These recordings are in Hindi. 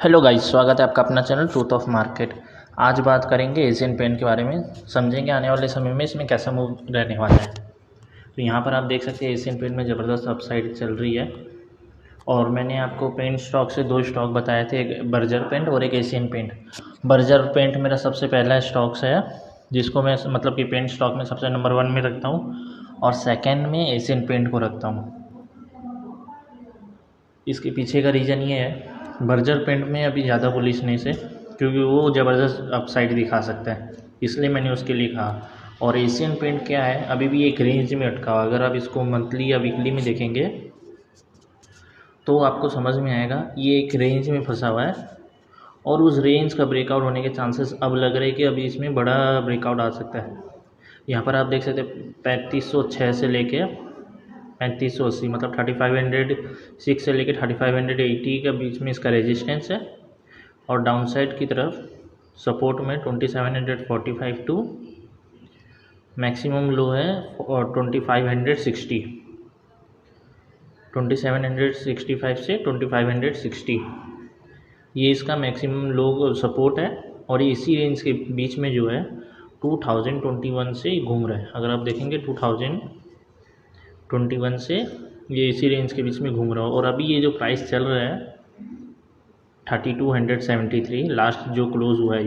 हेलो गाइस, स्वागत है आपका अपना चैनल ट्रूथ ऑफ मार्केट। आज बात करेंगे एशियन पेंट के बारे में, समझेंगे आने वाले समय में इसमें कैसा मूव रहने वाला है। तो यहाँ पर आप देख सकते हैं एशियन पेंट में ज़बरदस्त अपसाइड चल रही है। और मैंने आपको पेंट स्टॉक से दो स्टॉक बताए थे, एक बर्जर पेंट और एक एशियन पेंट। बर्जर पेंट मेरा सबसे पहला स्टॉक से है, जिसको मैं मतलब कि पेंट स्टॉक में सबसे नंबर 1 में रखता हूँ, और सेकेंड में एशियन पेंट को रखता हूँ। इसके पीछे का रीज़न ये है, बर्जर पेंट में अभी ज़्यादा बुलिश नहीं से, क्योंकि वो ज़बरदस्त अपसाइड दिखा सकता है, इसलिए मैंने उसके लिए कहा। और एशियन पेंट क्या है, अभी भी एक रेंज में अटका हुआ। अगर आप इसको मंथली या वीकली में देखेंगे तो आपको समझ में आएगा ये एक रेंज में फंसा हुआ है, और उस रेंज का ब्रेकआउट होने के चांसेस अब लग रहे हैं कि अभी इसमें बड़ा ब्रेकआउट आ सकता है। यहाँ पर आप देख सकते हैं 3506 से लेके 3580, मतलब 3506 से लेकर 3580 के बीच में इसका रेजिस्टेंस है, और डाउन साइड की तरफ सपोर्ट में 2745 टू मैक्सिमम लो है और 2560, 2765 से 2560 ये इसका मैक्सिमम लो सपोर्ट है। और इसी रेंज के बीच में जो है 2021 से घूम रहा है। अगर आप देखेंगे 2021 से ये इसी रेंज के बीच में घूम रहा हो। और अभी ये जो प्राइस चल रहा है 3273, लास्ट जो क्लोज हुआ है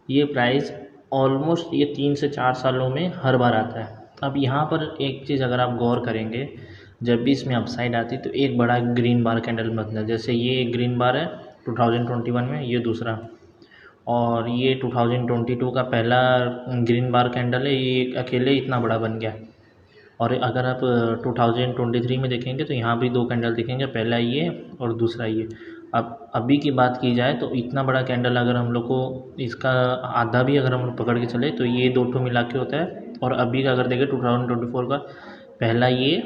ये प्राइस ऑलमोस्ट ये 3 से 4 सालों में हर बार आता है। अब यहाँ पर एक चीज़ अगर आप गौर करेंगे, जब भी इसमें अपसाइड आती तो एक बड़ा ग्रीन बार कैंडल बनता है। जैसे ये एक ग्रीन बार है 2021 में, ये दूसरा, और ये 2022 का पहला ग्रीन बार कैंडल है, ये अकेले इतना बड़ा बन गया। और अगर आप 2023 में देखेंगे तो यहाँ भी दो कैंडल दिखेंगे, पहला ये और दूसरा ये। अब अभी की बात की जाए तो इतना बड़ा कैंडल अगर हम लोग को इसका आधा भी अगर हम लोग पकड़ के चले तो ये दो ठो मिला के होता है। और अभी का अगर देखें 2024 का पहला ये,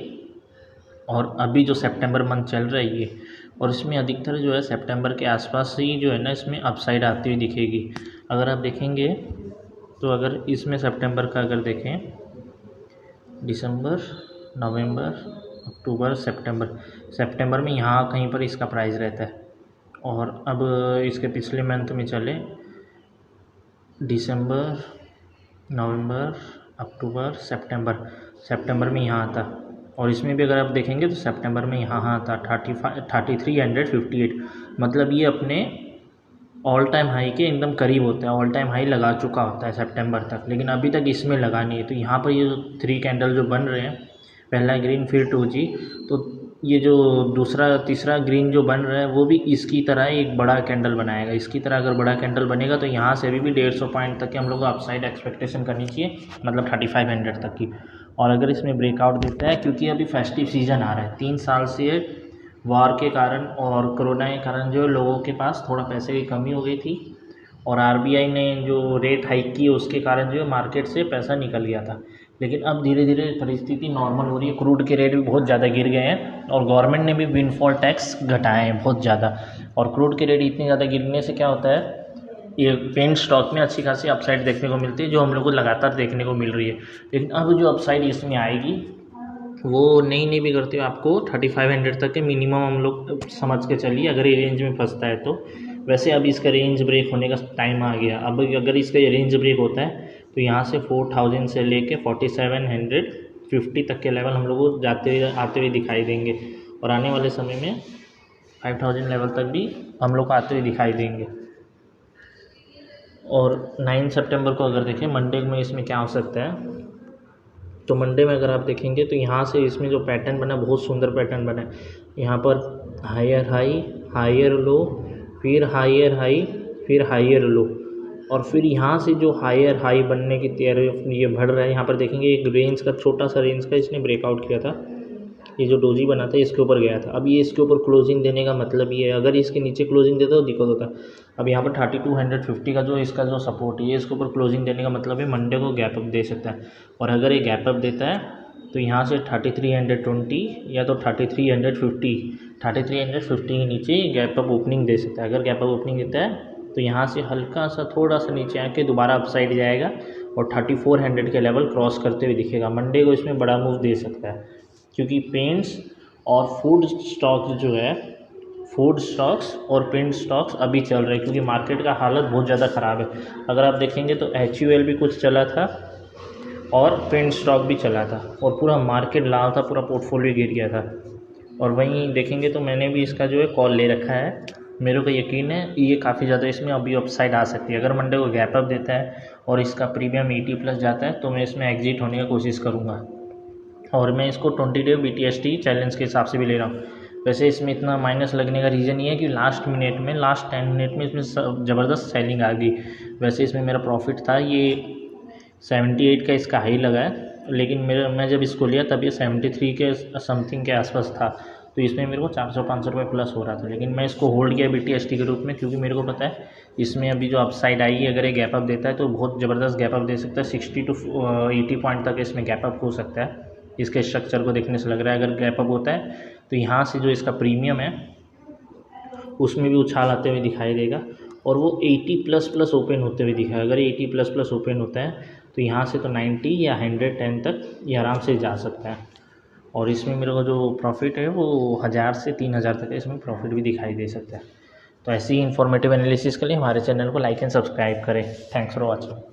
और अभी जो सितंबर मंथ चल रहा है ये, और इसमें अधिकतर जो है सितंबर के आसपास ही जो है ना इसमें अपसाइड आती हुई दिखेगी। अगर आप देखेंगे तो अगर इसमें सितंबर का अगर देखें, दिसंबर, नवंबर, अक्टूबर, सितंबर में यहाँ कहीं पर इसका प्राइस रहता है। और अब इसके पिछले मंथ में चले, दिसंबर, नवंबर, अक्टूबर, सितंबर में यहाँ आता। और इसमें भी अगर आप देखेंगे तो सितंबर में यहाँ आता 3358, मतलब ये अपने ऑल टाइम हाई के एकदम करीब होता है, ऑल टाइम हाई लगा चुका होता है सितंबर तक, लेकिन अभी तक इसमें लगा नहीं है। तो यहाँ पर ये जो 3 कैंडल जो बन रहे हैं, पहला ग्रीन फिर 2G, तो ये जो दूसरा तीसरा ग्रीन जो बन रहा है वो भी इसकी तरह एक बड़ा कैंडल बनाएगा। इसकी तरह अगर बड़ा कैंडल बनेगा तो यहाँ से अभी भी 150 पॉइंट तक के हम लोग को अपसाइड एक्सपेक्टेशन करनी चाहिए, मतलब 3500 तक की। और अगर इसमें ब्रेकआउट देता है, क्योंकि अभी फेस्टिव सीज़न आ रहा है, 3 साल से वार के कारण और कोरोना के कारण जो लोगों के पास थोड़ा पैसे की कमी हो गई थी, और आरबीआई ने जो रेट हाइक की उसके कारण जो मार्केट से पैसा निकल गया था। लेकिन अब धीरे धीरे परिस्थिति नॉर्मल हो रही है, क्रूड के रेट भी बहुत ज़्यादा गिर गए हैं, और गवर्नमेंट ने भी विंडफॉल टैक्स घटाए हैं बहुत ज़्यादा। और क्रूड के रेट इतने ज़्यादा गिरने से क्या होता है, ये पेंट स्टॉक में अच्छी खासी अपसाइड देखने को मिलती है, जो हम लोग को लगातार देखने को मिल रही है। लेकिन अब जो अपसाइड इसमें आएगी वो नहीं भी करते हो, आपको 3500 तक के मिनिमम हम लोग समझ के चलिए, अगर ये रेंज में फंसता है तो। वैसे अब इसका रेंज ब्रेक होने का टाइम आ गया। अब अगर इसका ये रेंज ब्रेक होता है तो यहाँ से 4000 से लेके 4750 तक के लेवल हम लोग को जाते हुए आते हुए दिखाई देंगे, और आने वाले समय में 5000 लेवल तक भी हम लोग को आते हुए दिखाई देंगे। और 9 सितंबर को अगर देखें मंडे में इसमें क्या हो सकता है, तो मंडे में अगर आप देखेंगे तो यहाँ से इसमें जो पैटर्न बना, बहुत सुंदर पैटर्न बना है। यहाँ पर हायर हाई, हायर लो, फिर हायर हाई, फिर हायर लो, और फिर यहाँ से जो हायर हाई बनने की तैयारी ये बढ़ रहा है। यहाँ पर देखेंगे एक रेंज का छोटा सा रेंज का इसने ब्रेकआउट किया था, ये जो डोजी बना था इसके ऊपर गया था। अब ये इसके ऊपर क्लोजिंग देने का मतलब ये है, अगर इसके नीचे क्लोजिंग देता तो दिक्कत होता। अब यहाँ पर 3250 का जो इसका जो सपोर्ट है, ये इसके ऊपर क्लोजिंग देने का मतलब है मंडे को गैप अप दे सकता है। और अगर ये गैप अप देता है तो यहाँ से 3320 या तो 3350 के नीचे गैप अप ओपनिंग दे सकता है। अगर गैप अप ओपनिंग देता है तो यहाँ से हल्का सा थोड़ा सा नीचे आके दोबारा अपसाइड जाएगा और 3400 के लेवल क्रॉस करते हुए दिखेगा। मंडे को इसमें बड़ा मूव दे सकता है, क्योंकि पेंट्स और फूड स्टॉक जो है, फूड स्टॉक्स और प्रिंट स्टॉक्स अभी चल रहे हैं, क्योंकि मार्केट का हालत बहुत ज़्यादा ख़राब है। अगर आप देखेंगे तो HUL भी कुछ चला था और प्रिंट स्टॉक भी चला था, और पूरा मार्केट लाल था, पूरा पोर्टफोलियो गिर गया था। और वहीं देखेंगे तो मैंने भी इसका जो है कॉल ले रखा है, मेरे को यकीन है ये काफ़ी ज़्यादा इसमें अभी अपसाइड आ सकती है। अगर मंडे को गैप अप देता है और इसका प्रीमियम 80+ जाता है तो मैं इसमें एग्जिट होने की कोशिश करूँगा। और मैं इसको 20 डे BTST चैलेंज के हिसाब से भी ले रहा हूँ। वैसे इसमें इतना माइनस लगने का रीज़न ये है कि लास्ट 10 मिनट में इसमें ज़बरदस्त सेलिंग आ गई। वैसे इसमें मेरा प्रॉफिट था, ये 78 का इसका हाई लगा है, लेकिन मैं जब इसको लिया तब ये 73 के समथिंग के आसपास था, तो इसमें मेरे को 400-500 रुपये प्लस हो रहा था। लेकिन मैं इसको होल्ड किया BTST के रूप में, क्योंकि मेरे को पता है इसमें अभी जो अपसाइड आई है, अगर ये गैप अप देता है तो बहुत ज़बरदस्त गैप अप दे सकता है, 60 to 80 पॉइंट तक इसमें गैप अप हो सकता है। इसके स्ट्रक्चर को देखने से लग रहा है अगर गैप अप होता है तो यहाँ से जो इसका प्रीमियम है उसमें भी उछाल आते हुए दिखाई देगा, और वो 80++ ओपन होते हुए दिखाएगा। अगर 80++ ओपन होता है तो यहाँ से तो 90 या 110 तक ये आराम से जा सकता है। और इसमें मेरे को जो प्रॉफिट है वो 1000 से 3000 तक इसमें प्रॉफिट भी दिखाई दे सकता है। तो ऐसी ही इन्फॉर्मेटिव एनालिसिस के लिए हमारे चैनल को लाइक एंड सब्सक्राइब करें। Thanks for watching.